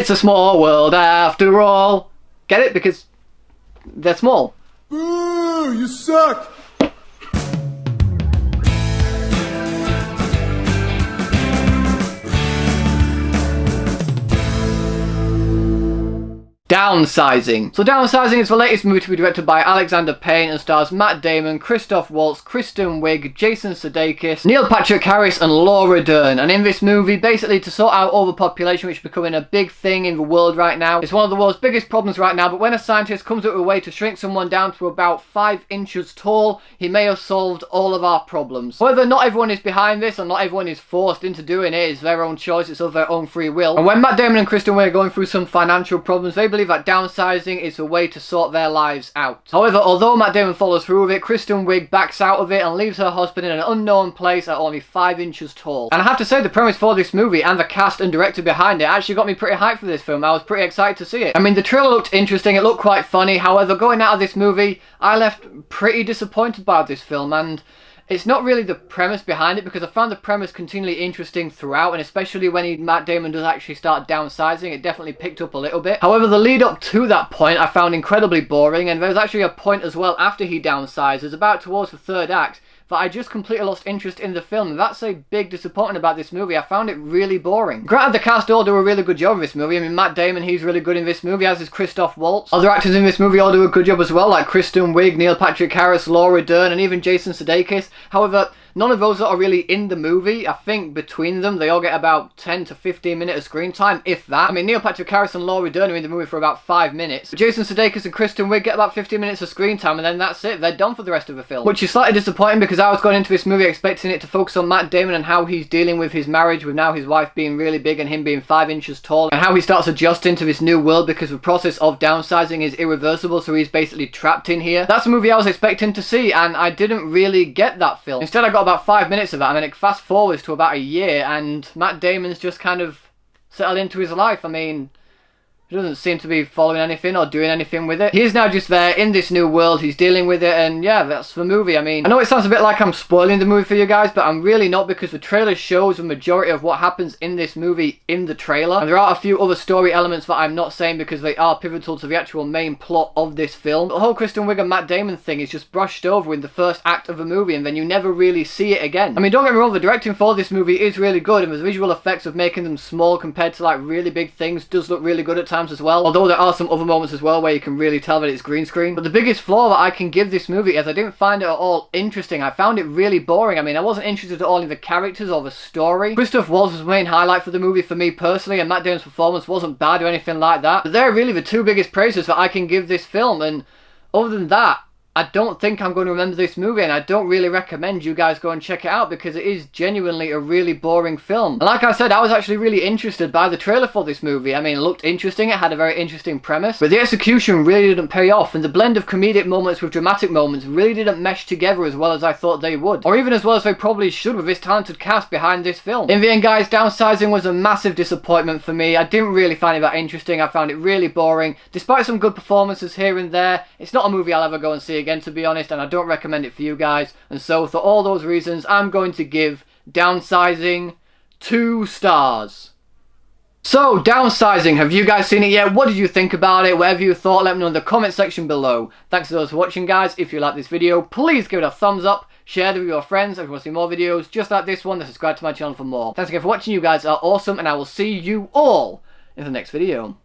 It's a small world after all. Get it? Because they're small. Boo! You suck! Downsizing. So Downsizing is the latest movie to be directed by Alexander Payne and stars Matt Damon, Christoph Waltz, Kristen Wiig, Jason Sudekis, Neil Patrick Harris and Laura Dern. And in this movie, basically to sort out overpopulation, which is becoming a big thing in the world right now. It's one of the world's biggest problems right now, but when a scientist comes up with a way to shrink someone down to about 5 inches tall, he may have solved all of our problems. However, not everyone is behind this and not everyone is forced into doing it. It's their own choice, it's of their own free will. And when Matt Damon and Kristen Wiig are going through some financial problems, they believe that downsizing is a way to sort their lives out. However, although Matt Damon follows through with it, Kristen Wiig backs out of it and leaves her husband in an unknown place at only 5 inches tall. And I have to say, the premise for this movie and the cast and director behind it actually got me pretty hyped for this film. I was pretty excited to see it. I mean, the trailer looked interesting, it looked quite funny. However, going out of this movie, I left pretty disappointed by this film, and it's not really the premise behind it, because I found the premise continually interesting throughout, and especially when Matt Damon does actually start downsizing, it definitely picked up a little bit. However, the lead up to that point I found incredibly boring, and there's actually a point as well after he downsizes, about towards the third act, that I just completely lost interest in the film. That's a big disappointment about this movie. I found it really boring. Granted, the cast all do a really good job in this movie. I mean, Matt Damon, he's really good in this movie, as is Christoph Waltz. Other actors in this movie all do a good job as well, like Kristen Wiig, Neil Patrick Harris, Laura Dern, and even Jason Sudekis. However, none of those that are really in the movie. I think between them, they all get about 10 to 15 minutes of screen time, if that. I mean, Neil Patrick Harris and Laura Dern are in the movie for about 5 minutes. But Jason Sudekis and Kristen Wiig get about 15 minutes of screen time, and then that's it. They're done for the rest of the film. Which is slightly disappointing, because I was going into this movie expecting it to focus on Matt Damon and how he's dealing with his marriage, with now his wife being really big and him being 5 inches tall, and how he starts adjusting to this new world because the process of downsizing is irreversible, so he's basically trapped in here. That's the movie I was expecting to see, and I didn't really get that film. Instead, I got about 5 minutes of that. I mean, it fast forwards to about a year, and Matt Damon's just kind of settled into his life. I mean, he doesn't seem to be following anything or doing anything with it. He's now just there in this new world, he's dealing with it, and yeah, that's the movie. I mean, I know it sounds a bit like I'm spoiling the movie for you guys, but I'm really not, because the trailer shows the majority of what happens in this movie in the trailer. And there are a few other story elements that I'm not saying because they are pivotal to the actual main plot of this film. The whole Kristen Wiig and Matt Damon thing is just brushed over in the first act of the movie, and then you never really see it again. I mean, don't get me wrong, the directing for this movie is really good, and the visual effects of making them small compared to like really big things does look really good at times as well. Although there are some other moments as well where you can really tell that it's green screen. But the biggest flaw that I can give this movie is I didn't find it at all interesting. I found it really boring. I mean, I wasn't interested at all in the characters or the story. Christoph Waltz was the main highlight for the movie for me personally, and Matt Damon's performance wasn't bad or anything like that. But they're really the two biggest praises that I can give this film, and other than that, I don't think I'm going to remember this movie, and I don't really recommend you guys go and check it out, because it is genuinely a really boring film. And like I said, I was actually really interested by the trailer for this movie. I mean, it looked interesting, it had a very interesting premise, but the execution really didn't pay off, and the blend of comedic moments with dramatic moments really didn't mesh together as well as I thought they would, or even as well as they probably should with this talented cast behind this film. In the end, guys, Downsizing was a massive disappointment for me. I didn't really find it that interesting. I found it really boring. Despite some good performances here and there, it's not a movie I'll ever go and see again, to be honest, and I don't recommend it for you guys. And so for all those reasons, I'm going to give Downsizing 2 stars. So, Downsizing, have you guys seen it yet? What did you think about it? Whatever you thought, let me know in the comment section below. Thanks to those for watching, guys. If you like this video, please give it a thumbs up, share it with your friends. If you want to see more videos just like this one, then subscribe to my channel for more. Thanks again for watching. You guys are awesome, and I will see you all in the next video.